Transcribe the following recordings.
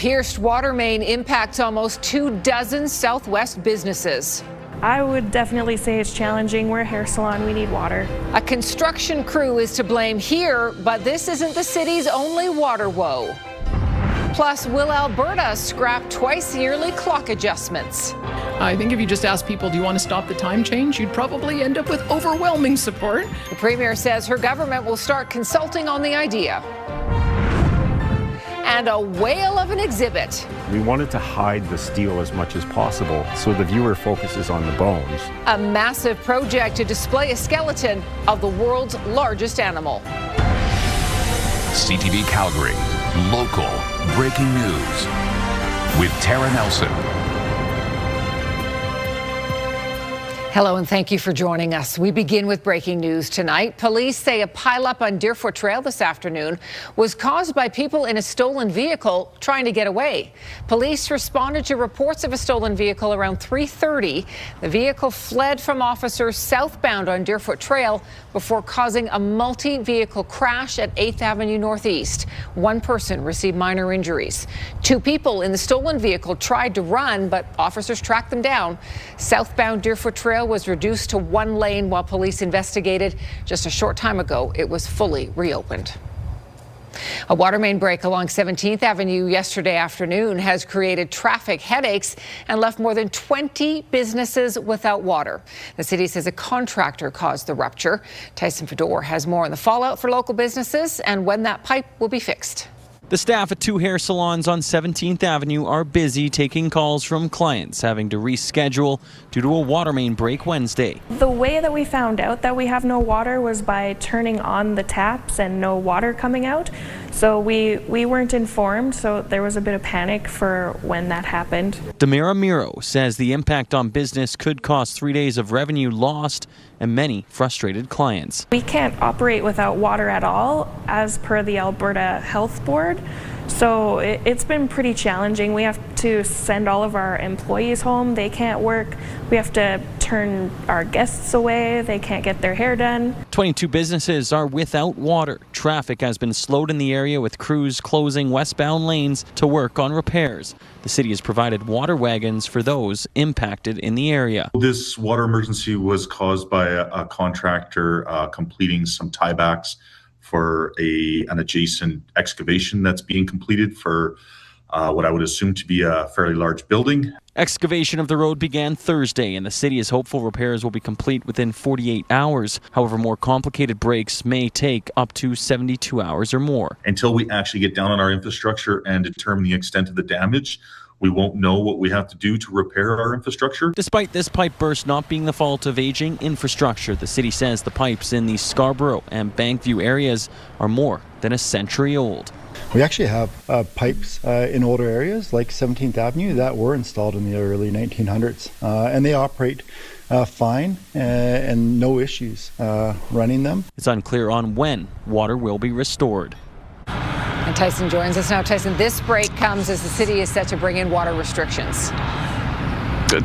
pierced water main impacts almost 24 Southwest businesses. I would definitely say it's challenging. We're a hair salon, we need water. A construction crew is to blame here, but this isn't the city's only water woe. Plus, will Alberta scrap twice-yearly clock adjustments? I think if you just ask people, do you want to stop the time change, you'd probably end up with overwhelming support. The Premier says her government will start consulting on the idea. And a whale of an exhibit. We wanted to hide the steel as much as possible so the viewer focuses on the bones. A massive project to display a skeleton of the world's largest animal. CTV Calgary, local breaking news with Tara Nelson. Hello and thank you for joining us. We begin with breaking news tonight. Police say a pileup on Deerfoot Trail this afternoon was caused by people in a stolen vehicle trying to get away. Police responded to reports of a stolen vehicle around 3:30. The vehicle fled from officers southbound on Deerfoot Trail before causing a multi-vehicle crash at 8th Avenue Northeast. One person received minor injuries. Two people in the stolen vehicle tried to run, but officers tracked them down. Southbound Deerfoot Trail was reduced to one lane while police investigated. Just a short time ago, it was fully reopened. A water main break along 17th Avenue yesterday afternoon has created traffic headaches and left more than 20 businesses without water. The city says a contractor caused the rupture. Tyson Fedor has more on the fallout for local businesses and when that pipe will be fixed. The staff at two hair salons on 17th Avenue are busy taking calls from clients having to reschedule due to a water main break Wednesday. The way that we found out that we have no water was by turning on the taps and no water coming out. So we weren't informed, so there was a bit of panic for when that happened. Demira Miro says the impact on business could cost 3 days of revenue lost and many frustrated clients. We can't operate without water at all as per the Alberta Health Board. So it's been pretty challenging. We have to send all of our employees home. They can't work. We have to turn our guests away. They can't get their hair done. 22 businesses are without water. Traffic has been slowed in the area with crews closing westbound lanes to work on repairs. The city has provided water wagons for those impacted in the area. This water emergency was caused by a contractor completing some tiebacks for an adjacent excavation that's being completed for what I would assume to be a fairly large building. Excavation of the road began Thursday, and the city is hopeful repairs will be complete within 48 hours. However, more complicated breaks may take up to 72 hours or more. Until we actually get down on our infrastructure and determine the extent of the damage, we won't know what we have to do to repair our infrastructure. Despite this pipe burst not being the fault of aging infrastructure, the city says the pipes in the Scarborough and Bankview areas are more than a century old. We actually have pipes in older areas like 17th Avenue that were installed in the early 1900s and they operate fine and no issues running them. It's unclear on when water will be restored. And Tyson joins us now. Tyson, this break comes as the city is set to bring in water restrictions.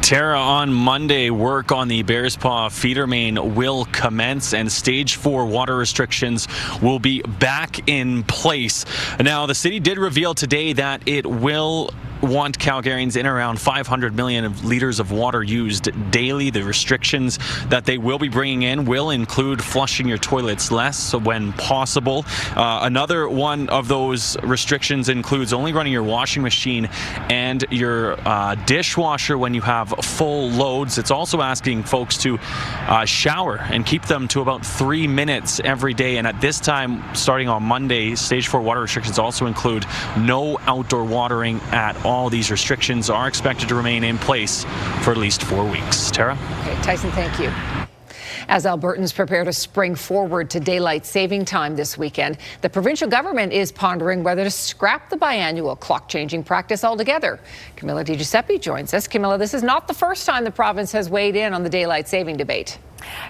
Tara, on Monday, work on the Bearspaw feeder main will commence and stage 4 water restrictions will be back in place. Now, the city did reveal today that it will want Calgarians in around 500 million liters of water used daily. The restrictions that they will be bringing in will include flushing your toilets less when possible. Another one of those restrictions includes only running your washing machine and your dishwasher when you have full loads. It's also asking folks to shower and keep them to about 3 minutes every day. And at this time, starting on Monday, stage 4 water restrictions also include no outdoor watering at all. These restrictions are expected to remain in place for at least 4 weeks. Tara? Okay, Tyson, thank you. As Albertans prepare to spring forward to daylight saving time this weekend, the provincial government is pondering whether to scrap the biannual clock-changing practice altogether. Camilla Di Giuseppe joins us. Camilla, this is not the first time the province has weighed in on the daylight saving debate.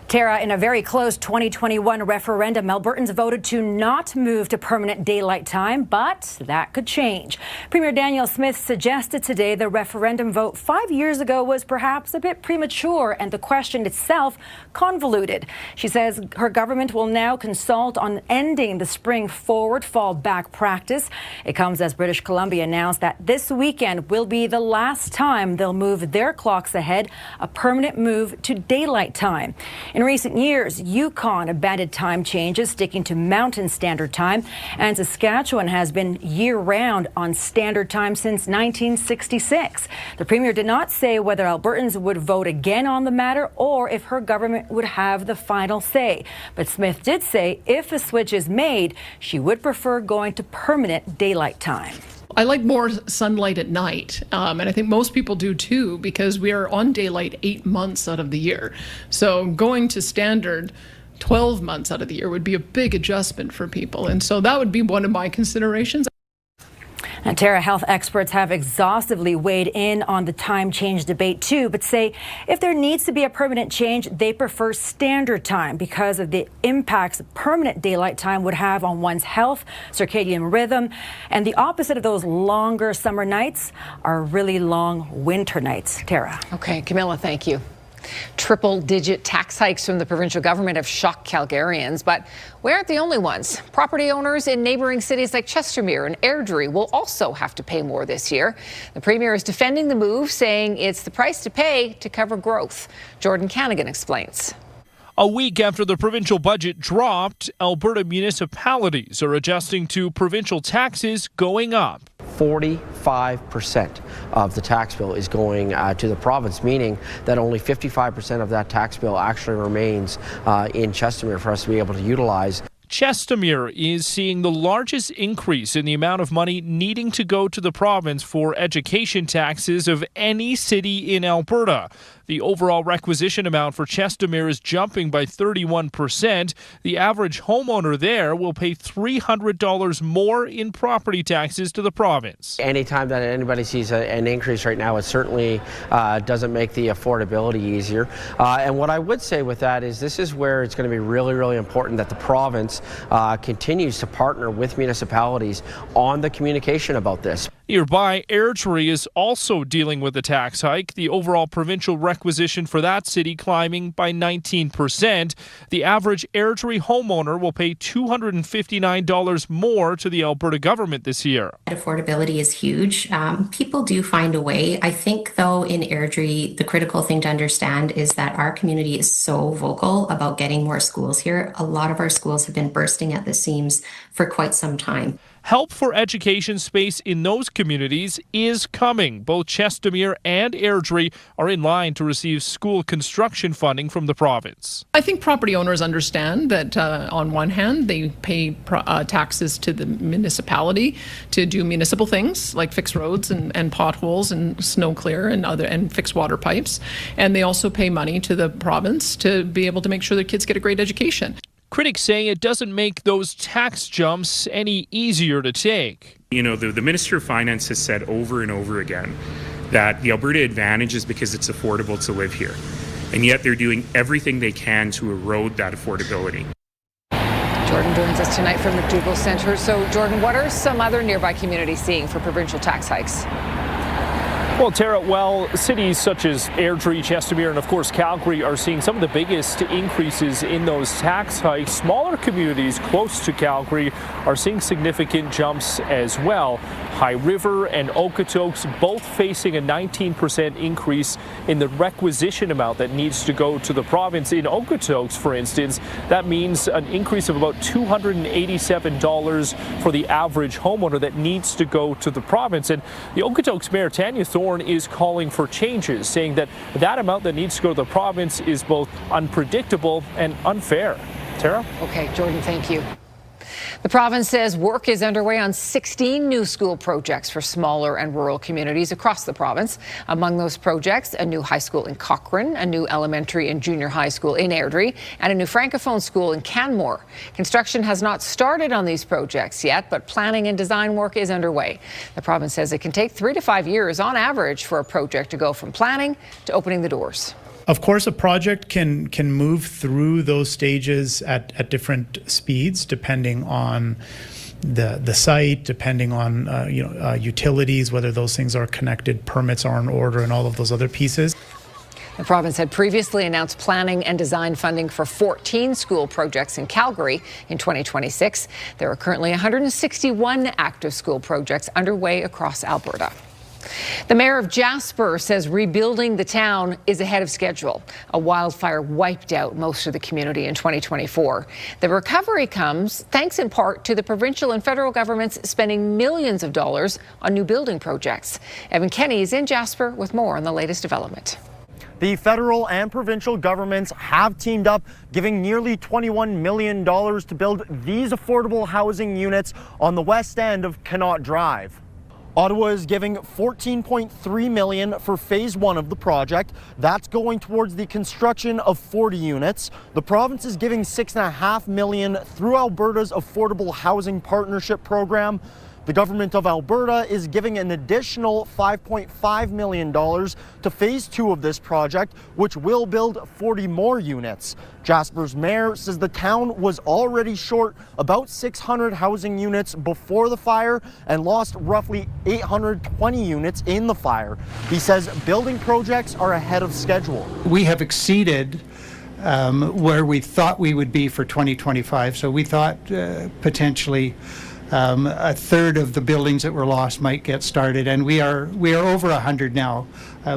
Tara, in a very close 2021 referendum, Albertans voted to not move to permanent daylight time, but that could change. Premier Danielle Smith suggested today the referendum vote 5 years ago was perhaps a bit premature and the question itself convoluted. She says her government will now consult on ending the spring forward fall back practice. It comes as British Columbia announced that this weekend will be the last time they'll move their clocks ahead, a permanent move to daylight time. In recent years, Yukon abandoned time changes, sticking to Mountain Standard Time, and Saskatchewan has been year-round on Standard Time since 1966. The Premier did not say whether Albertans would vote again on the matter or if her government would have the final say. But Smith did say if a switch is made, she would prefer going to permanent daylight time. I like more sunlight at night, and I think most people do too, because we are on daylight 8 months out of the year. So going to standard 12 months out of the year would be a big adjustment for people, and so that would be one of my considerations. And Tara, health experts have exhaustively weighed in on the time change debate too, but say if there needs to be a permanent change, they prefer standard time because of the impacts permanent daylight time would have on one's health, circadian rhythm. And the opposite of those longer summer nights are really long winter nights. Tara. Okay, Camilla, thank you. Triple-digit tax hikes from the provincial government have shocked Calgarians, but we aren't the only ones. Property owners in neighbouring cities like Chestermere and Airdrie will also have to pay more this year. The Premier is defending the move, saying it's the price to pay to cover growth. Jordan Canagan explains. A week after the provincial budget dropped, Alberta municipalities are adjusting to provincial taxes going up. 45% of the tax bill is going to the province, meaning that only 55% of that tax bill actually remains in Chestermere for us to be able to utilize. Chestermere is seeing the largest increase in the amount of money needing to go to the province for education taxes of any city in Alberta. The overall requisition amount for Chestermere is jumping by 31%. The average homeowner there will pay $300 more in property taxes to the province. Anytime that anybody sees an increase right now, it certainly doesn't make the affordability easier. And what I would say with that is this is where it's going to be really, really important that the province continues to partner with municipalities on the communication about this. Nearby, Airdrie is also dealing with a tax hike. The overall provincial requisition for that city climbing by 19%. The average Airdrie homeowner will pay $259 more to the Alberta government this year. Affordability is huge. People do find a way. I think, though, in Airdrie, the critical thing to understand is that our community is so vocal about getting more schools here. A lot of our schools have been bursting at the seams for quite some time. Help for education space in those communities is coming. Both Chestermere and Airdrie are in line to receive school construction funding from the province. I think property owners understand that on one hand, they pay taxes to the municipality to do municipal things like fix roads and potholes and snow clear and fix water pipes. And they also pay money to the province to be able to make sure their kids get a great education. Critics say it doesn't make those tax jumps any easier to take. You know, the Minister of Finance has said over and over again that the Alberta advantage is because it's affordable to live here. And yet they're doing everything they can to erode that affordability. Jordan joins us tonight from McDougall Centre. So, Jordan, what are some other nearby communities seeing for provincial tax hikes? Well, Tara, cities such as Airdrie, Chestermere, and of course Calgary are seeing some of the biggest increases in those tax hikes. Smaller communities close to Calgary are seeing significant jumps as well. High River and Okotoks both facing a 19% increase in the requisition amount that needs to go to the province. In Okotoks, for instance, that means an increase of about $287 for the average homeowner that needs to go to the province. And the Okotoks Mayor, Tanya Thorne, is calling for changes, saying that amount that needs to go to the province is both unpredictable and unfair. Tara? Okay, Jordan, thank you. The province says work is underway on 16 new school projects for smaller and rural communities across the province. Among those projects, a new high school in Cochrane, a new elementary and junior high school in Airdrie, and a new francophone school in Canmore. Construction has not started on these projects yet, but planning and design work is underway. The province says it can take 3 to 5 years on average for a project to go from planning to opening the doors. Of course, a project can move through those stages at different speeds, depending on the site, depending on utilities, whether those things are connected, permits are in order, and all of those other pieces. The province had previously announced planning and design funding for 14 school projects in Calgary in 2026. There are currently 161 active school projects underway across Alberta. The mayor of Jasper says rebuilding the town is ahead of schedule. A wildfire wiped out most of the community in 2024. The recovery comes thanks in part to the provincial and federal governments spending millions of dollars on new building projects. Evan Kenny is in Jasper with more on the latest development. The federal and provincial governments have teamed up, giving nearly $21 million to build these affordable housing units on the west end of Connaught Drive. Ottawa is giving $14.3 million for phase 1 of the project. That's going towards the construction of 40 units. The province is giving $6.5 million through Alberta's Affordable Housing Partnership Program. The government of Alberta is giving an additional $5.5 million to phase 2 of this project, which will build 40 more units. Jasper's mayor says the town was already short about 600 housing units before the fire and lost roughly 820 units in the fire. He says building projects are ahead of schedule. We have exceeded where we thought we would be for 2025. So we thought potentially a third of the buildings that were lost might get started, and we are over 100 now.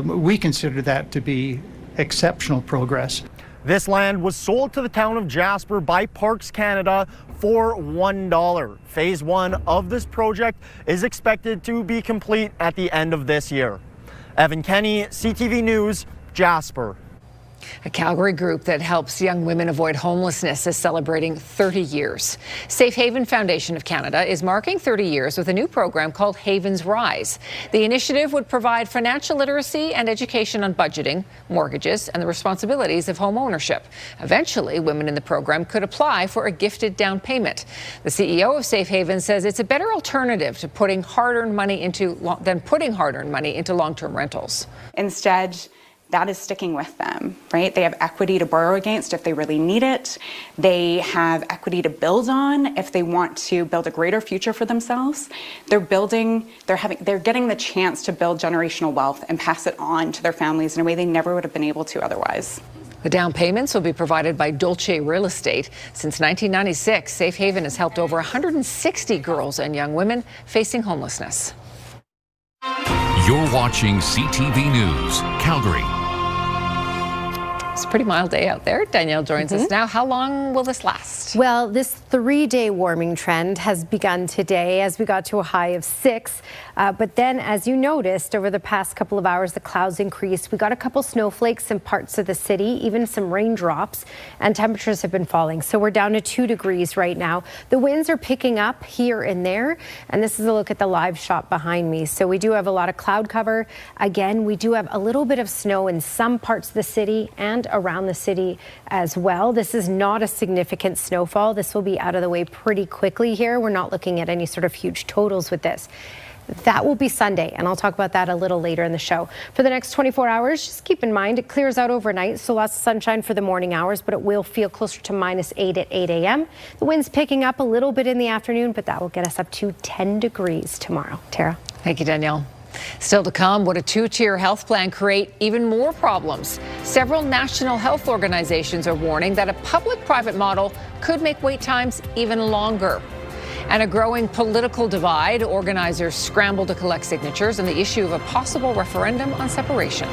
We consider that to be exceptional progress. This land was sold to the town of Jasper by Parks Canada for $1. Phase 1 of this project is expected to be complete at the end of this year. Evan Kenny, CTV News, Jasper. A Calgary group that helps young women avoid homelessness is celebrating 30 years. Safe Haven Foundation of Canada is marking 30 years with a new program called Havens Rise. The initiative would provide financial literacy and education on budgeting, mortgages, and the responsibilities of home ownership. Eventually, women in the program could apply for a gifted down payment. The CEO of Safe Haven says it's a better alternative to putting hard-earned money into long-term rentals. Instead, that is sticking with them, right? They have equity to borrow against if they really need it. They have equity to build on if they want to build a greater future for themselves. They're getting the chance to build generational wealth and pass it on to their families in a way they never would have been able to otherwise. The down payments will be provided by Dolce Real Estate. Since 1996, Safe Haven has helped over 160 girls and young women facing homelessness. You're watching CTV News, Calgary. It's a pretty mild day out there. Danielle joins us now. How long will this last? Well, this 3-day warming trend has begun today as we got to a high of 6. But then, as you noticed, over the past couple of hours, the clouds increased. We got a couple snowflakes in parts of the city, even some raindrops, and temperatures have been falling. So we're down to 2 degrees right now. The winds are picking up here and there. And this is a look at the live shot behind me. So we do have a lot of cloud cover. Again, we do have a little bit of snow in some parts of the city and around the city as well. This is not a significant snowfall. This will be out of the way pretty quickly here. We're not looking at any sort of huge totals with this. That will be Sunday, and I'll talk about that a little later in the show. For the next 24 hours, just keep in mind it clears out overnight, so lots of sunshine for the morning hours, but it will feel closer to -8 at 8 a.m. The wind's picking up a little bit in the afternoon, but that will get us up to 10 degrees tomorrow. Tara. Thank you, Danielle. Still to come, would a 2-tier health plan create even more problems? Several national health organizations are warning that a public-private model could make wait times even longer. And a growing political divide, organizers scramble to collect signatures on the issue of a possible referendum on separation.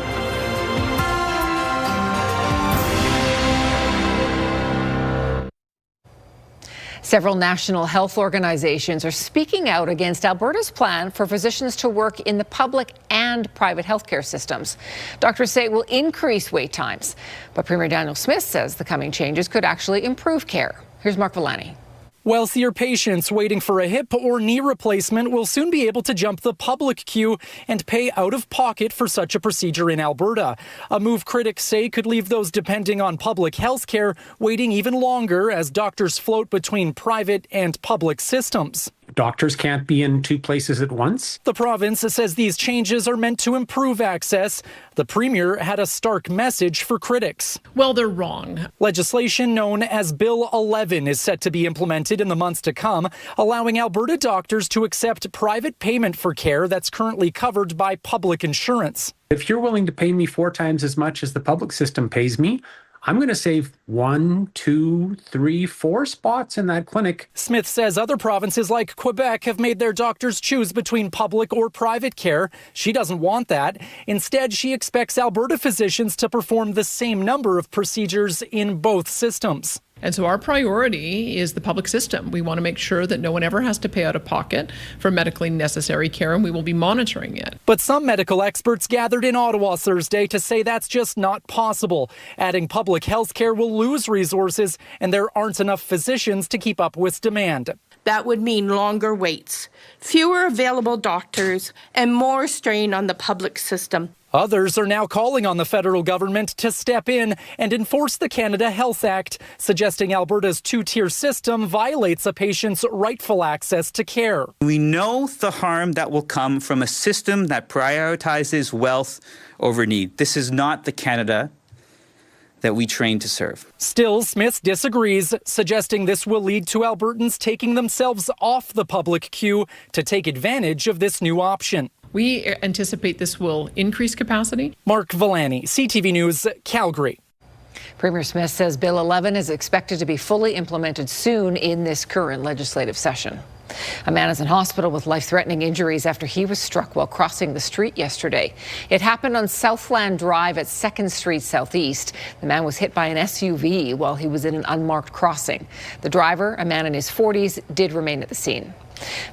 Several national health organizations are speaking out against Alberta's plan for physicians to work in the public and private healthcare systems. Doctors say it will increase wait times, but Premier Daniel Smith says the coming changes could actually improve care. Here's Mark Villani. Wealthier patients waiting for a hip or knee replacement will soon be able to jump the public queue and pay out of pocket for such a procedure in Alberta. A move critics say could leave those depending on public health care waiting even longer as doctors float between private and public systems. Doctors can't be in two places at once. The province says these changes are meant to improve access. The Premier had a stark message for critics. Well, they're wrong. Legislation known as Bill 11 is set to be implemented in the months to come, allowing Alberta doctors to accept private payment for care that's currently covered by public insurance. If you're willing to pay me 4 times as much as the public system pays me, I'm going to save 1, 2, 3, 4 spots in that clinic. Smith says other provinces like Quebec have made their doctors choose between public or private care. She doesn't want that. Instead, she expects Alberta physicians to perform the same number of procedures in both systems. And so our priority is the public system. We want to make sure that no one ever has to pay out of pocket for medically necessary care, and we will be monitoring it. But some medical experts gathered in Ottawa Thursday to say that's just not possible. Adding public health care will lose resources, and there aren't enough physicians to keep up with demand. That would mean longer waits, fewer available doctors, and more strain on the public system. Others are now calling on the federal government to step in and enforce the Canada Health Act, suggesting Alberta's 2-tier system violates a patient's rightful access to care. We know the harm that will come from a system that prioritizes wealth over need. This is not the Canada that we train to serve. Still, Smith disagrees, suggesting this will lead to Albertans taking themselves off the public queue to take advantage of this new option. We anticipate this will increase capacity. Mark Villani, CTV News, Calgary. Premier Smith says Bill 11 is expected to be fully implemented soon in this current legislative session. A man is in hospital with life-threatening injuries after he was struck while crossing the street yesterday. It happened on Southland Drive at 2nd Street Southeast. The man was hit by an SUV while he was in an unmarked crossing. The driver, a man in his 40s, did remain at the scene.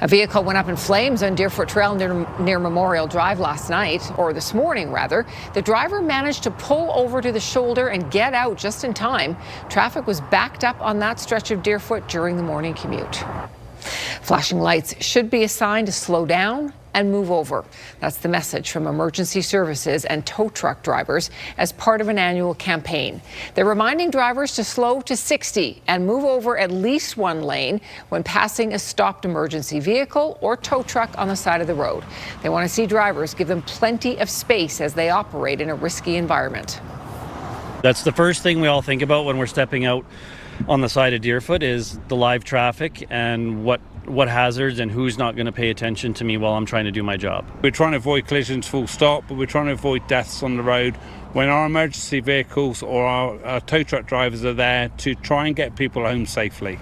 A vehicle went up in flames on Deerfoot Trail near Memorial Drive last night, or this morning rather. The driver managed to pull over to the shoulder and get out just in time. Traffic was backed up on that stretch of Deerfoot during the morning commute. Flashing lights should be a sign to slow down and move over. That's the message from emergency services and tow truck drivers as part of an annual campaign. They're reminding drivers to slow to 60 and move over at least one lane when passing a stopped emergency vehicle or tow truck on the side of the road. They want to see drivers give them plenty of space as they operate in a risky environment. That's the first thing we all think about when we're stepping out on the side of Deerfoot is the live traffic and what hazards and who's not going to pay attention to me while I'm trying to do my job. We're trying to avoid collisions full stop, but we're trying to avoid deaths on the road when our emergency vehicles or our tow truck drivers are there to try and get people home safely.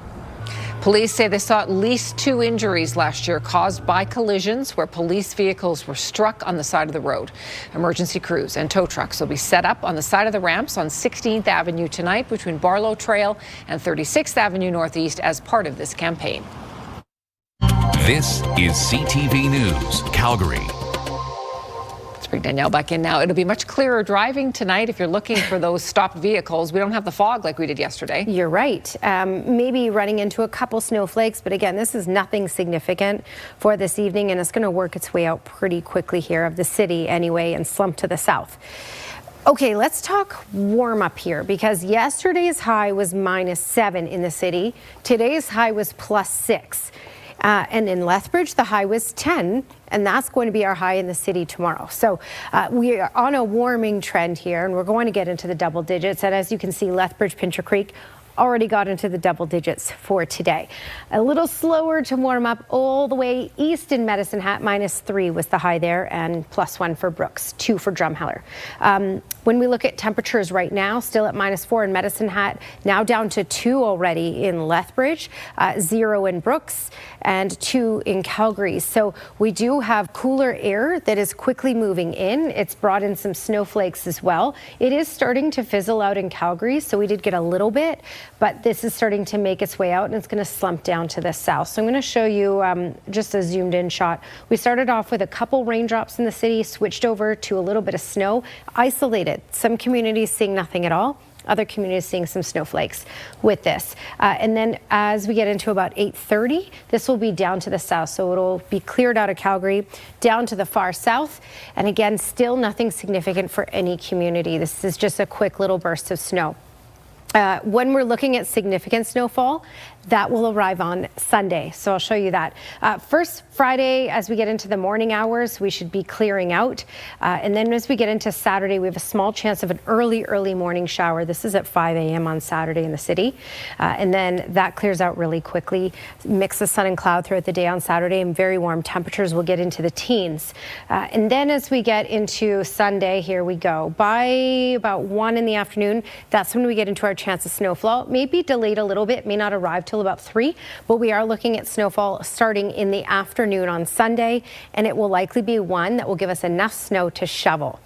Police say they saw at least 2 injuries last year caused by collisions where police vehicles were struck on the side of the road. Emergency crews and tow trucks will be set up on the side of the ramps on 16th Avenue tonight between Barlow Trail and 36th Avenue Northeast as part of this campaign. This is CTV News, Calgary. Let's bring Danielle back in now. It'll be much clearer driving tonight if you're looking for those stopped vehicles. We don't have the fog like we did yesterday. You're right. Maybe running into a couple snowflakes, but again, this is nothing significant for this evening, and it's going to work its way out pretty quickly here of the city anyway and slump to the south. Okay, let's talk warm up here because yesterday's high was -7 in the city. Today's high was +6. And in Lethbridge, the high was 10, and that's going to be our high in the city tomorrow. So we are on a warming trend here, and we're going to get into the double digits. And as you can see, Lethbridge, Pincher Creek already got into the double digits for today. A little slower to warm up all the way east in Medicine Hat. -3 was the high there, and +1 for Brooks, 2 for Drumheller. When we look at temperatures right now, still at -4 in Medicine Hat, now down to 2 already in Lethbridge, 0 in Brooks, and 2 in Calgary. So we do have cooler air that is quickly moving in. It's brought in some snowflakes as well. It is starting to fizzle out in Calgary, so we did get a little bit, but this is starting to make its way out, and it's going to slump down to the south. So I'm going to show you just a zoomed in shot. We started off with a couple raindrops in the city, switched over to a little bit of snow, isolated. Some communities seeing nothing at all. Other communities seeing some snowflakes with this. And then as we get into about 8:30, this will be down to the south. So it'll be cleared out of Calgary, down to the far south. And again, still nothing significant for any community. This is just a quick little burst of snow. When we're looking at significant snowfall, That will arrive on Sunday, so I'll show you that. First, Friday, as we get into the morning hours, we should be clearing out. And then as we get into Saturday, we have a small chance of an early morning shower. This is at 5 a.m. on Saturday in the city. And then that clears out really quickly. Mix of sun and cloud throughout the day on Saturday, and very warm temperatures will get into the teens. And then as we get into Sunday, here we go. By about 1 in the afternoon, that's when we get into our chance of snowfall. Maybe delayed a little bit, may not arrive till about 3, but we are looking at snowfall starting in the afternoon on Sunday, and it will likely be one that will give us enough snow to shovel.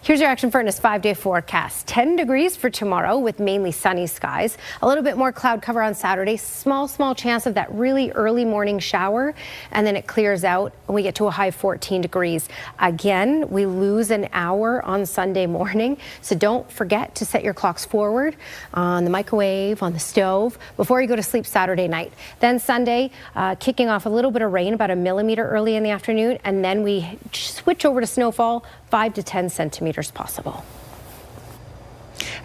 Here's your Action Furnace 5-day forecast. 10 degrees for tomorrow with mainly sunny skies. A little bit more cloud cover on Saturday. Small chance of that really early morning shower. And then it clears out and we get to a high 14 degrees. Again, we lose an hour on Sunday morning. So don't forget to set your clocks forward on the microwave, on the stove, before you go to sleep Saturday night. Then Sunday, kicking off a little bit of rain, about 1 millimeter early in the afternoon. And then we switch over to snowfall, 5 to 10 centimeters possible.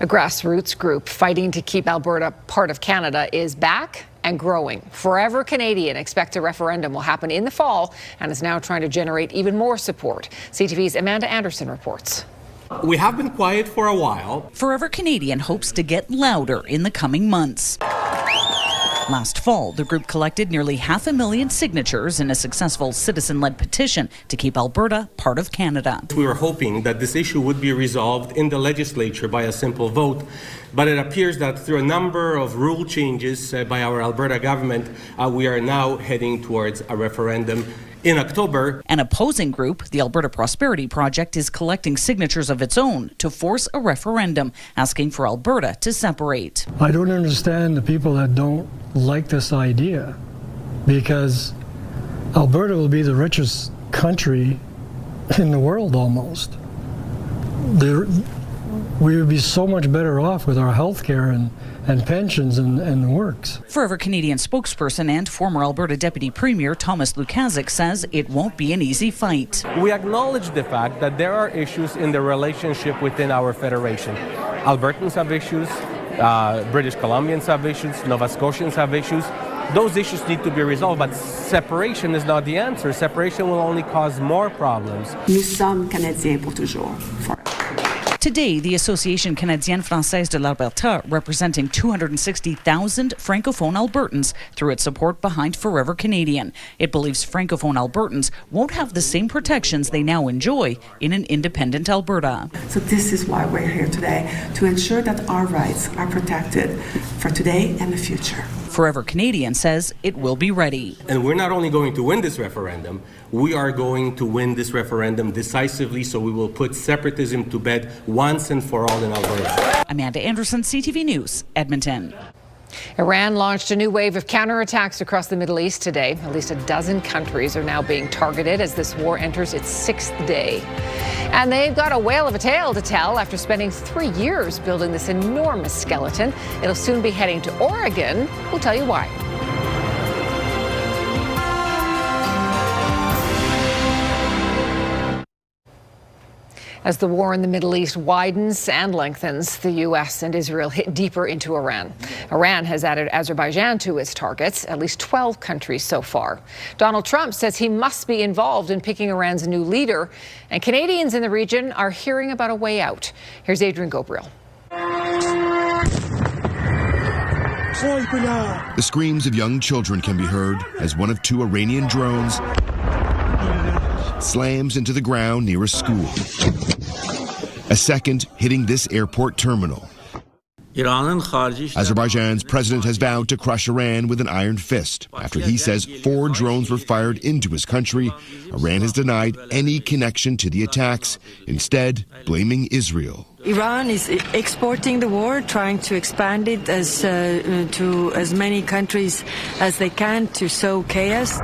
A grassroots group fighting to keep Alberta part of Canada is back and growing. Forever Canadian expects a referendum will happen in the fall and is now trying to generate even more support. CTV's Amanda Anderson reports. We have been quiet for a while. Forever Canadian hopes to get louder in the coming months. Last fall, the group collected nearly 500,000 signatures in a successful citizen-led petition to keep Alberta part of Canada. We were hoping that this issue would be resolved in the legislature by a simple vote, but it appears that through a number of rule changes by our Alberta government, we are now heading towards a referendum in October. An opposing group, the Alberta Prosperity Project, is collecting signatures of its own to force a referendum, asking for Alberta to separate. I don't understand the people that don't like this idea, because Alberta will be the richest country in the world almost. We would be so much better off with our health care and pensions and the works. Forever Canadian spokesperson and former Alberta Deputy Premier Thomas Lukaszuk says it won't be an easy fight. We acknowledge the fact that there are issues in the relationship within our federation. Albertans have issues, British Columbians have issues, Nova Scotians have issues. Those issues need to be resolved, but separation is not the answer. Separation will only cause more problems. Nous sommes Canadiens pour toujours. Today, the Association Canadienne Française de l'Alberta, representing 260,000 Francophone Albertans through its support behind Forever Canadian. It believes Francophone Albertans won't have the same protections they now enjoy in an independent Alberta. So this is why we're here today, to ensure that our rights are protected for today and the future. Forever Canadian says it will be ready. And we're not only going to win this referendum, we are going to win this referendum decisively, so we will put separatism to bed once and for all in Alberta. Amanda Anderson, CTV News, Edmonton. Iran launched a new wave of counterattacks across the Middle East today. At least a dozen countries are now being targeted as this war enters its 6th day. And they've got a whale of a tale to tell after spending 3 years building this enormous skeleton. It'll soon be heading to Oregon. We'll tell you why. As the war in the Middle East widens and lengthens, the U.S. and Israel hit deeper into Iran. Iran has added Azerbaijan to its targets, at least 12 countries so far. Donald Trump says he must be involved in picking Iran's new leader, and Canadians in the region are hearing about a way out. Here's Adrian Gobriel. The screams of young children can be heard as one of 2 Iranian drones slams into the ground near a school. A second hitting this airport terminal. Azerbaijan's president has vowed to crush Iran with an iron fist after he says 4 drones were fired into his country. Iran has denied any connection to the attacks, instead blaming Israel. Iran is exporting the war, trying to expand it to as many countries as they can to sow chaos.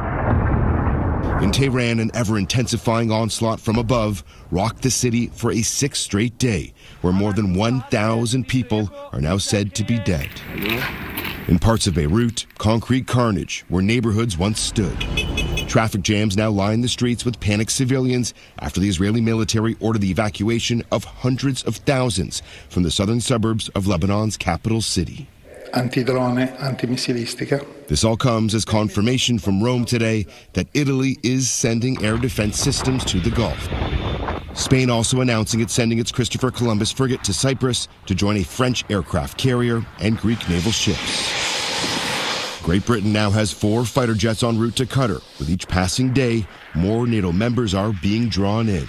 In Tehran, an ever-intensifying onslaught from above rocked the city for a 6th straight day, where more than 1,000 people are now said to be dead. In parts of Beirut, concrete carnage where neighborhoods once stood. Traffic jams now line the streets with panicked civilians after the Israeli military ordered the evacuation of hundreds of thousands from the southern suburbs of Lebanon's capital city. antidrone, antimissilistica. This all comes as confirmation from Rome today that Italy is sending air defense systems to the Gulf. Spain also announcing it's sending its Christopher Columbus frigate to Cyprus to join a French aircraft carrier and Greek naval ships. Great Britain now has 4 fighter jets en route to Qatar. With each passing day, more NATO members are being drawn in.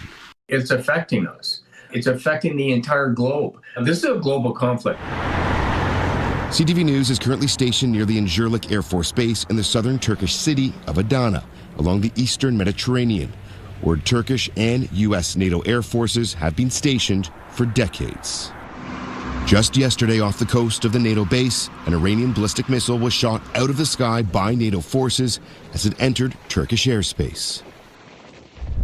It's affecting us. It's affecting the entire globe. This is a global conflict. CTV News is currently stationed near the Incirlik Air Force Base in the southern Turkish city of Adana, along the eastern Mediterranean, where Turkish and U.S. NATO air forces have been stationed for decades. Just yesterday off the coast of the NATO base, an Iranian ballistic missile was shot out of the sky by NATO forces as it entered Turkish airspace.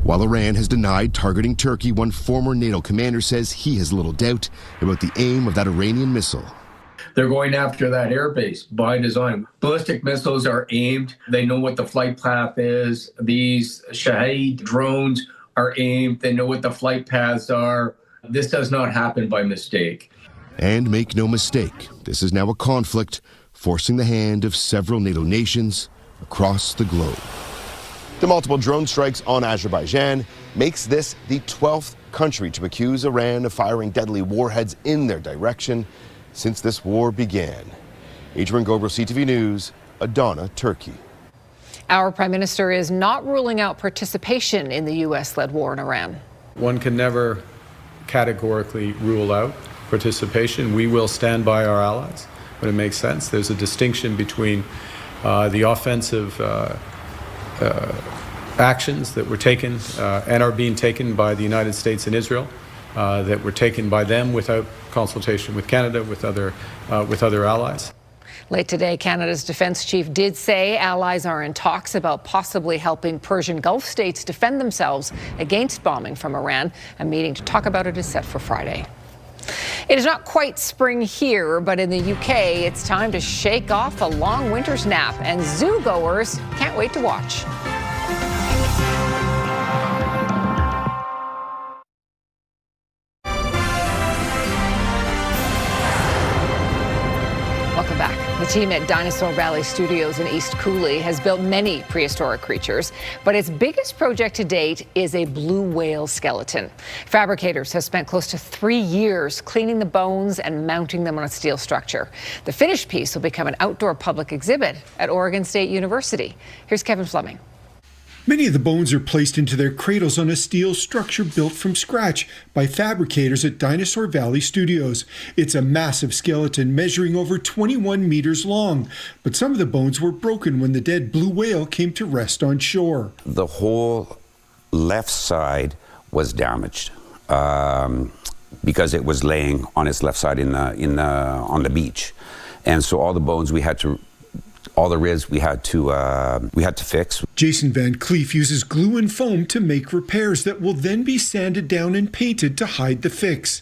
While Iran has denied targeting Turkey, one former NATO commander says he has little doubt about the aim of that Iranian missile. They're going after that airbase by design. Ballistic missiles are aimed. They know what the flight path is. These Shahed drones are aimed. They know what the flight paths are. This does not happen by mistake. And make no mistake, this is now a conflict forcing the hand of several NATO nations across the globe. The multiple drone strikes on Azerbaijan makes this the 12th country to accuse Iran of firing deadly warheads in their direction since this war began. Adrian Gobro, CTV News, Adana, Turkey. Our Prime Minister is not ruling out participation in the U.S.-led war in Iran. One can never categorically rule out participation. We will stand by our allies when it makes sense. There's a distinction between the offensive actions that were taken and are being taken by the United States and Israel, that were taken by them without consultation with Canada, with other allies. Late today, Canada's defense chief did say allies are in talks about possibly helping Persian Gulf states defend themselves against bombing from Iran. A meeting to talk about it is set for Friday. It is not quite spring here, but in the UK, it's time to shake off a long winter's nap, and zoo goers can't wait to watch. Welcome back. The team at Dinosaur Valley Studios in East Cooley has built many prehistoric creatures, but its biggest project to date is a blue whale skeleton. Fabricators have spent close to 3 years cleaning the bones and mounting them on a steel structure. The finished piece will become an outdoor public exhibit at Oregon State University. Here's Kevin Fleming. Many of the bones are placed into their cradles on a steel structure built from scratch by fabricators at Dinosaur Valley Studios. It's a massive skeleton measuring over 21 meters long, but some of the bones were broken when the dead blue whale came to rest on shore. The whole left side was damaged because it was laying on its left side on the beach, and so all the bones all the ribs we had to fix. Jason Van Cleef uses glue and foam to make repairs that will then be sanded down and painted to hide the fix.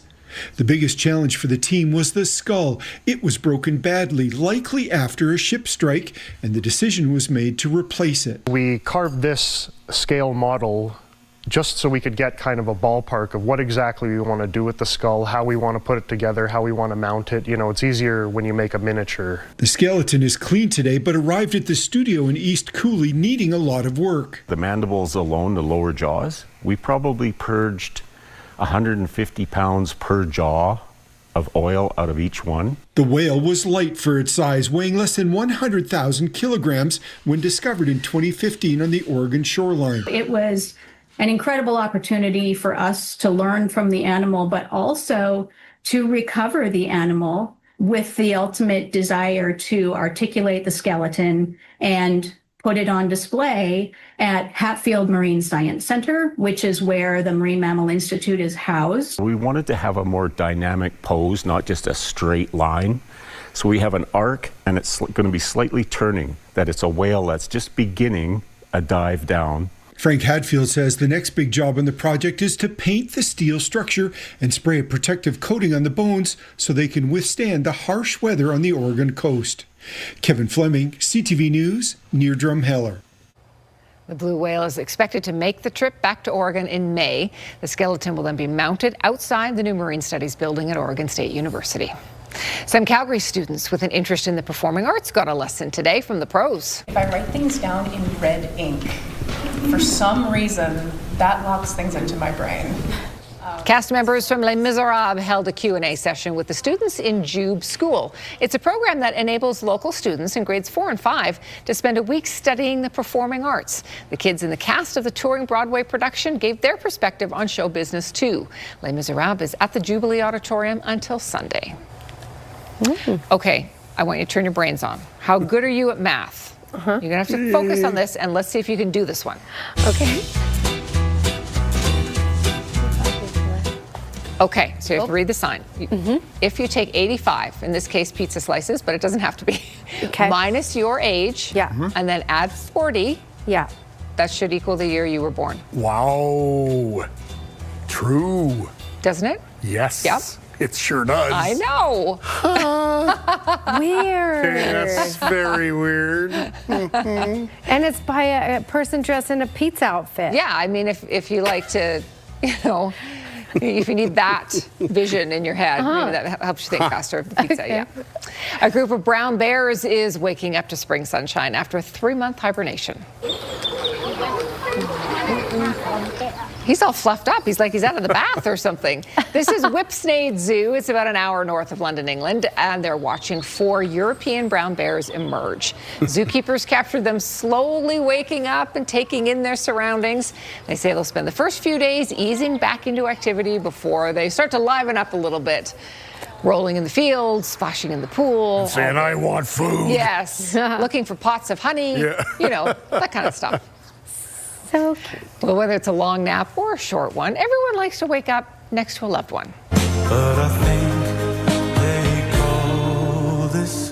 The biggest challenge for the team was the skull. It was broken badly, likely after a ship strike, and the decision was made to replace it. We carved this scale model just so we could get kind of a ballpark of what exactly we want to do with the skull, how we want to put it together, how we want to mount it. You know, it's easier when you make a miniature. The skeleton is clean today, but arrived at the studio in East Cooley needing a lot of work. The mandibles alone, the lower jaws, we probably purged 150 pounds per jaw of oil out of each one. The whale was light for its size, weighing less than 100,000 kilograms when discovered in 2015 on the Oregon shoreline. It was an incredible opportunity for us to learn from the animal, but also to recover the animal with the ultimate desire to articulate the skeleton and put it on display at Hatfield Marine Science Center, which is where the Marine Mammal Institute is housed. We wanted to have a more dynamic pose, not just a straight line. So we have an arc, and it's going to be slightly turning, that it's a whale that's just beginning a dive down. Frank Hadfield says the next big job on the project is to paint the steel structure and spray a protective coating on the bones so they can withstand the harsh weather on the Oregon coast. Kevin Fleming, CTV News, near Drumheller. The blue whale is expected to make the trip back to Oregon in May. The skeleton will then be mounted outside the new Marine Studies building at Oregon State University. Some Calgary students with an interest in the performing arts got a lesson today from the pros. If I write things down in red ink, for some reason, that locks things into my brain. Cast members from Les Miserables held a Q&A session with the students in Jube School. It's a program that enables local students in grades 4 and 5 to spend a week studying the performing arts. The kids in the cast of the touring Broadway production gave their perspective on show business too. Les Miserables is at the Jubilee Auditorium until Sunday. Okay, I want you to turn your brains on. How good are you at math? You're gonna have to focus on this, and let's see if you can do this one. Okay. Okay, so you have to read the sign. If you take 85, in this case pizza slices, but it doesn't have to be, minus your age, and then add 40, that should equal the year you were born. Wow. True. Doesn't it? Yes. Yep. It sure does. I know. Weird. Okay, that's very weird. And it's by a person dressed in a pizza outfit. Yeah, I mean, if you like to, you know, if you need that vision in your head, maybe that helps you think faster of the pizza, yeah. A group of brown bears is waking up to spring sunshine after a 3-month hibernation. He's all fluffed up. He's like he's out of the bath or something. This is Whipsnade Zoo. It's about an hour north of London, England, and they're watching 4 European brown bears emerge. Zookeepers captured them slowly waking up and taking in their surroundings. They say they'll spend the first few days easing back into activity before they start to liven up a little bit. Rolling in the fields, splashing in the pool. And saying, I want food. Yes. Looking for pots of honey. You know, that kind of stuff. So cute. Well, whether it's a long nap or a short one, everyone likes to wake up next to a loved one. But I think they call this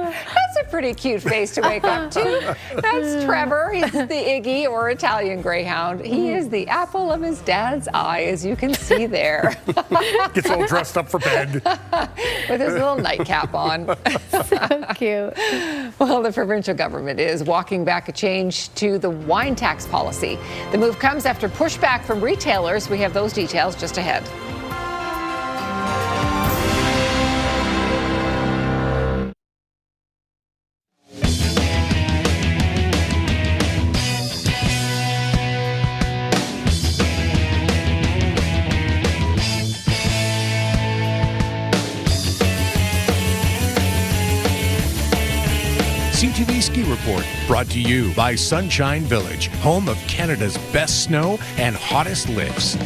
That's a pretty cute face to wake up to. That's Trevor. He's the Iggy, or Italian greyhound. He is the apple of his dad's eye, as you can see there. Gets all dressed up for bed. With his little nightcap on. So cute. Well, the provincial government is walking back a change to the wine tax policy. The move comes after pushback from retailers. We have those details just ahead. CTV Ski Report, brought to you by Sunshine Village, home of Canada's best snow and hottest lifts.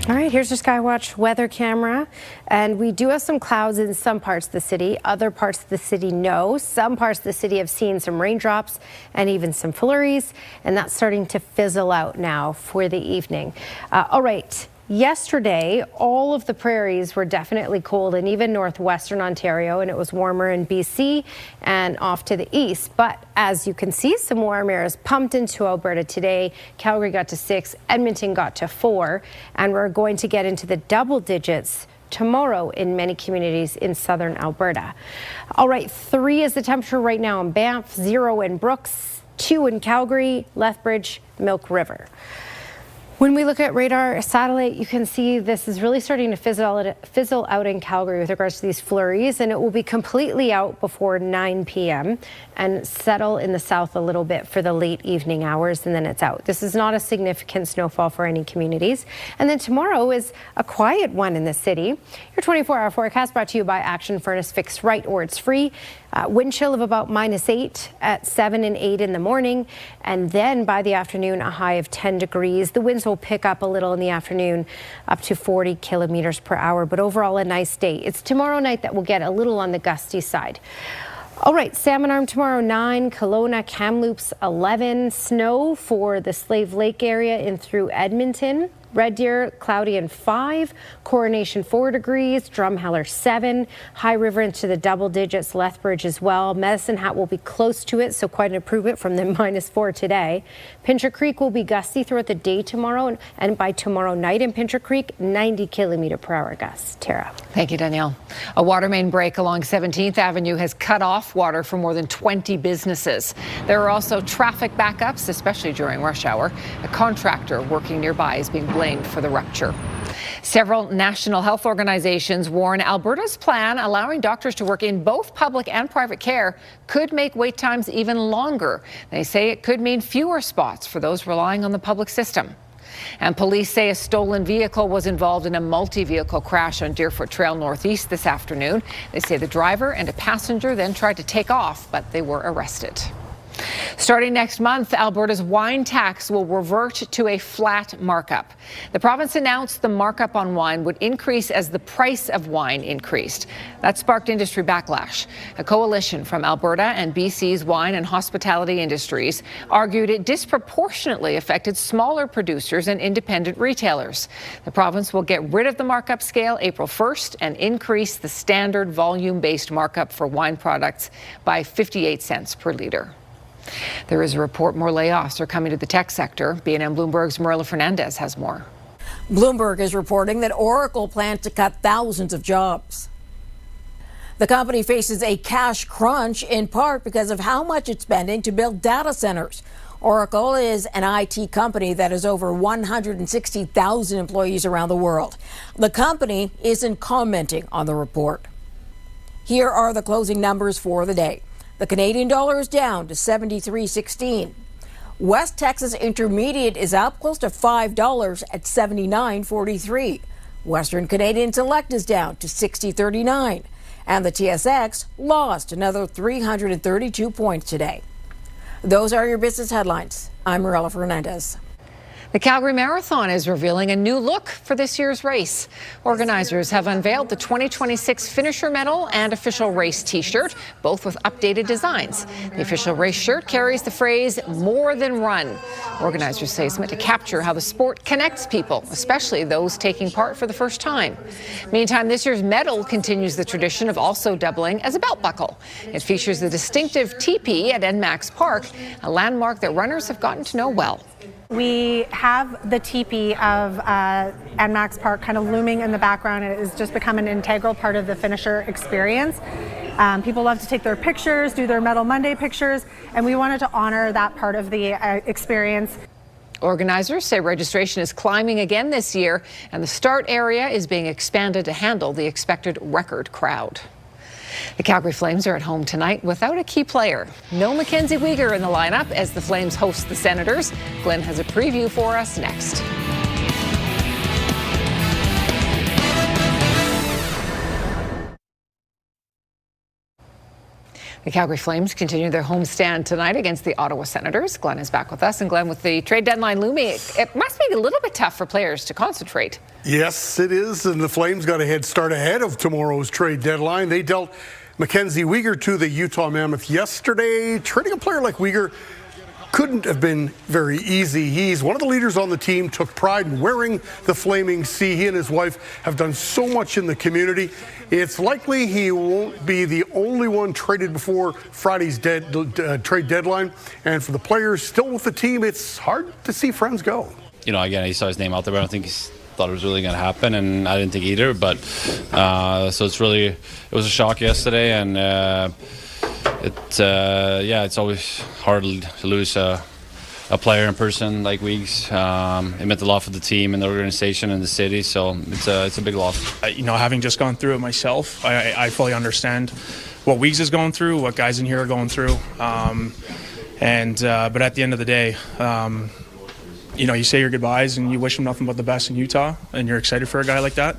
All right, here's your Skywatch weather camera. And we do have some clouds in some parts of the city. Other parts of the city, no. Some parts of the city have seen some raindrops and even some flurries. And that's starting to fizzle out now for the evening. All right. Yesterday, all of the prairies were definitely cold, and even northwestern Ontario, and it was warmer in BC and off to the east. But as you can see, some warm air is pumped into Alberta today. Calgary got to 6, Edmonton got to 4, and we're going to get into the double digits tomorrow in many communities in southern Alberta. All right, 3 is the temperature right now in Banff, 0 in Brooks, 2 in Calgary, Lethbridge, Milk River. When we look at radar satellite, you can see this is really starting to fizzle out in Calgary with regards to these flurries, and it will be completely out before 9 p.m. and settle in the south a little bit for the late evening hours, and then it's out. This is not a significant snowfall for any communities. And then tomorrow is a quiet one in the city. Your 24-hour forecast brought to you by Action Furnace. Fix right or it's free. Wind chill of about -8 at 7 and 8 in the morning, and then by the afternoon a high of 10 degrees. The winds will pick up a little in the afternoon, up to 40 kilometers per hour, but overall a nice day. It's tomorrow night that will get a little on the gusty side. All right, Salmon Arm tomorrow 9, Kelowna, Kamloops 11, snow for the Slave Lake area in through Edmonton. Red Deer, cloudy and 5, Coronation 4 degrees, Drumheller 7, High River into the double digits, Lethbridge as well. Medicine Hat will be close to it, so quite an improvement from the -4 today. Pincher Creek will be gusty throughout the day tomorrow, and by tomorrow night in Pincher Creek, 90 kilometer per hour gusts. Tara. Thank you, Danielle. A water main break along 17th Avenue has cut off water for more than 20 businesses. There are also traffic backups, especially during rush hour. A contractor working nearby is being blamed blamed for the rupture. Several national health organizations warn Alberta's plan allowing doctors to work in both public and private care could make wait times even longer. They say it could mean fewer spots for those relying on the public system. And police say a stolen vehicle was involved in a multi-vehicle crash on Deerfoot Trail northeast this afternoon. They say the driver and a passenger then tried to take off, but they were arrested. Starting next month, Alberta's wine tax will revert to a flat markup. The province announced the markup on wine would increase as the price of wine increased. That sparked industry backlash. A coalition from Alberta and BC's wine and hospitality industries argued it disproportionately affected smaller producers and independent retailers. The province will get rid of the markup scale April 1st and increase the standard volume-based markup for wine products by 58 cents per litre. There is a report more layoffs are coming to the tech sector. BNN Bloomberg's Marilla Fernandez has more. Bloomberg is reporting that Oracle plans to cut thousands of jobs. The company faces a cash crunch in part because of how much it's spending to build data centers. Oracle is an IT company that has over 160,000 employees around the world. The company isn't commenting on the report. Here are the closing numbers for the day. The Canadian dollar is down to 73.16. West Texas Intermediate is up close to $5 at 79.43. Western Canadian Select is down to 60.39. And the TSX lost another 332 points today. Those are your business headlines. I'm Marilla Fernandez. The Calgary Marathon is revealing a new look for this year's race. Organizers have unveiled the 2026 finisher medal and official race T-shirt, both with updated designs. The official race shirt carries the phrase, "More than run." Organizers say it's meant to capture how the sport connects people, especially those taking part for the first time. Meantime, this year's medal continues the tradition of also doubling as a belt buckle. It features the distinctive teepee at NMAX Park, a landmark that runners have gotten to know well. We have the teepee of NMAX Park kind of looming in the background. It has just become an integral part of the finisher experience. People love to take their pictures, do their Medal Monday pictures, and we wanted to honor that part of the experience. Organizers say registration is climbing again this year, and the start area is being expanded to handle the expected record crowd. The Calgary Flames are at home tonight without a key player. No Mackenzie Weegar in the lineup as the Flames host the Senators. Glenn has a preview for us next. The Calgary Flames continue their homestand tonight against the Ottawa Senators. Glenn is back with us. And Glenn, with the trade deadline looming, it must be a little bit tough for players to concentrate. Yes, it is. And the Flames got a head start ahead of tomorrow's trade deadline. They dealt Mackenzie Weegar to the Utah Mammoth yesterday. Trading a player like Weegar couldn't have been very easy. He's one of the leaders on the team, took pride in wearing the Flaming C. He and his wife have done so much in the community. It's likely he won't be the only one traded before Friday's trade deadline. And for the players still with the team, it's hard to see friends go. You know, again, he saw his name out there, but I don't think he thought it was really going to happen, and I didn't think either. But so it was a shock yesterday, and it's always hard to lose a player in person like Weeks. It meant a lot for the team and the organization and the city, so it's a big loss. Having just gone through it myself, I fully understand what Weeks is going through, what guys in here are going through, but at the end of the day, you say your goodbyes and you wish him nothing but the best in Utah, and you're excited for a guy like that.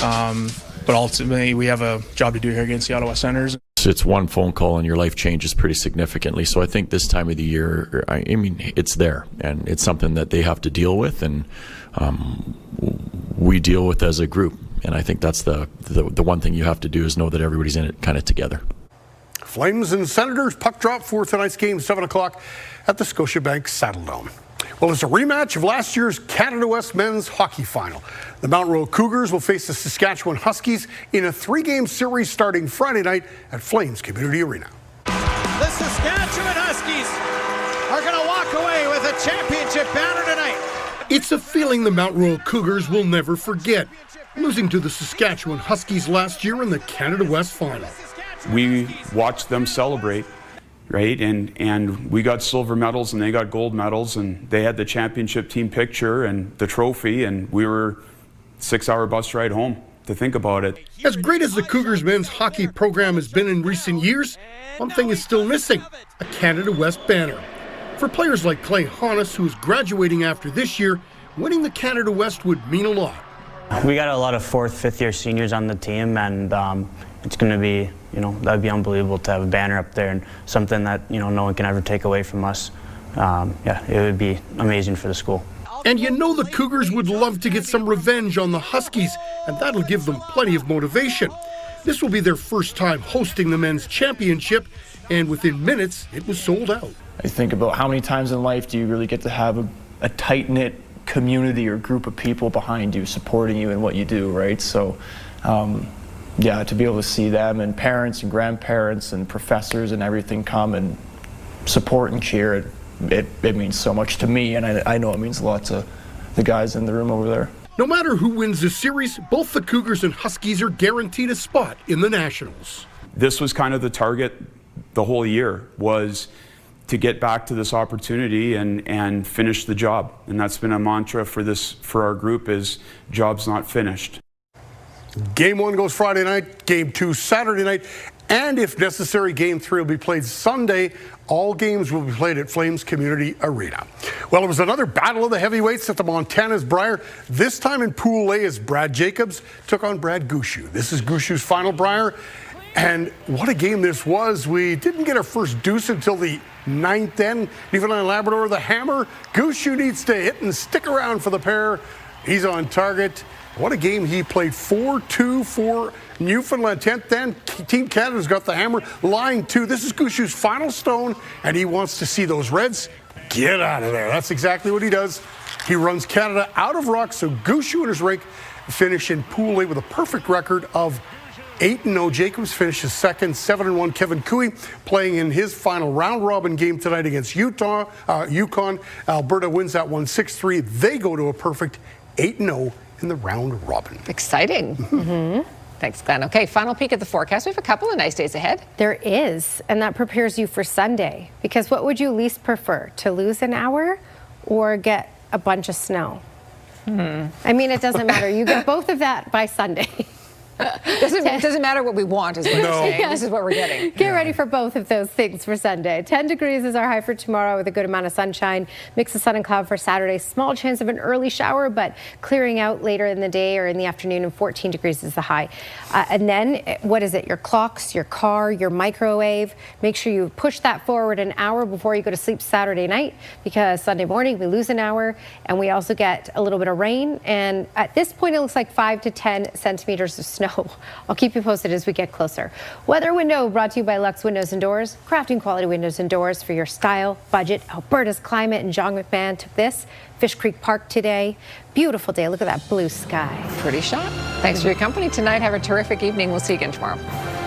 But ultimately, we have a job to do here against the Ottawa Senators. It's one phone call and your life changes pretty significantly. So I think this time of the year, it's there, and it's something that they have to deal with, and we deal with as a group. And I think that's the one thing you have to do is know that everybody's in it kind of together. Flames and Senators puck drop for tonight's game, 7 o'clock at the Scotiabank Saddledome. Well, it's a rematch of last year's Canada West men's hockey final. The Mount Royal Cougars will face the Saskatchewan Huskies in a 3-game series starting Friday night at Flames Community Arena. The Saskatchewan Huskies are going to walk away with a championship banner tonight. It's a feeling the Mount Royal Cougars will never forget, losing to the Saskatchewan Huskies last year in the Canada West final. We watched them celebrate, right? And we got silver medals and they got gold medals, and they had the championship team picture and the trophy, and we were 6-hour bus ride home to think about it. As great as the Cougars men's hockey program has been in recent years, one thing is still missing: a Canada West banner. For players like Clay Honus, who is graduating after this year, winning the Canada West would mean a lot. We got a lot of 4th, 5th year seniors on the team, and it's going to be, that'd be unbelievable to have a banner up there and something that, no one can ever take away from us. Yeah, it would be amazing for the school. And the Cougars would love to get some revenge on the Huskies, and that'll give them plenty of motivation. This will be their first time hosting the men's championship, and within minutes, it was sold out. I think about how many times in life do you really get to have a tight-knit community or group of people behind you, supporting you in what you do, right? So, yeah, to be able to see them and parents and grandparents and professors and everything come and support and cheer, it means so much to me, and I know it means a lot to the guys in the room over there. No matter who wins the series, both the Cougars and Huskies are guaranteed a spot in the Nationals. This was kind of the target the whole year, was to get back to this opportunity and finish the job. And that's been a mantra for our group, is job's not finished. Game 1 goes Friday night, Game 2 Saturday night, and if necessary, Game 3 will be played Sunday. All games will be played at Flames Community Arena. Well, it was another battle of the heavyweights at the Montana's Brier, this time in Pool A as Brad Jacobs took on Brad Gushue. This is Gushue's final Brier, and what a game this was. We didn't get our first deuce until the 9th end. Newfoundland Labrador, the hammer. Gushue needs to hit and stick around for the pair. He's on target. What a game he played. 4-2 for Newfoundland. 10th end, Team Canada's got the hammer. Line 2. This is Gushue's final stone, and he wants to see those Reds get out of there. That's exactly what he does. He runs Canada out of rock, so Gushue and his rake finish in Pool A with a perfect record of 8-0. Jacobs finishes second. 7-1. Kevin Cooey playing in his final round-robin game tonight against Yukon. Alberta wins that one 6-3. They go to a perfect 8-0 in the round-robin. Exciting. Mm-hmm. Thanks, Glenn. Okay, final peek at the forecast. We have a couple of nice days ahead. There is, and that prepares you for Sunday. Because what would you least prefer, to lose an hour or get a bunch of snow? I mean, it doesn't matter. You get both of that by Sunday. It doesn't matter what we want, is what you're saying. Yes. This is what we're getting. Get ready for both of those things for Sunday. 10 degrees is our high for tomorrow with a good amount of sunshine. Mix of sun and cloud for Saturday. Small chance of an early shower, but clearing out later in the day or in the afternoon, and 14 degrees is the high. And then, what is it? Your clocks, your car, your microwave. Make sure you push that forward an hour before you go to sleep Saturday night, because Sunday morning we lose an hour, and we also get a little bit of rain. And at this point, it looks like 5 to 10 centimeters of snow. I'll keep you posted as we get closer. Weather window brought to you by Lux Windows and Doors. Crafting quality windows and doors for your style, budget. Alberta's climate, and John McMahon took this. Fish Creek Park today. Beautiful day. Look at that blue sky. Pretty shot. Thanks for your company tonight. Have a terrific evening. We'll see you again tomorrow.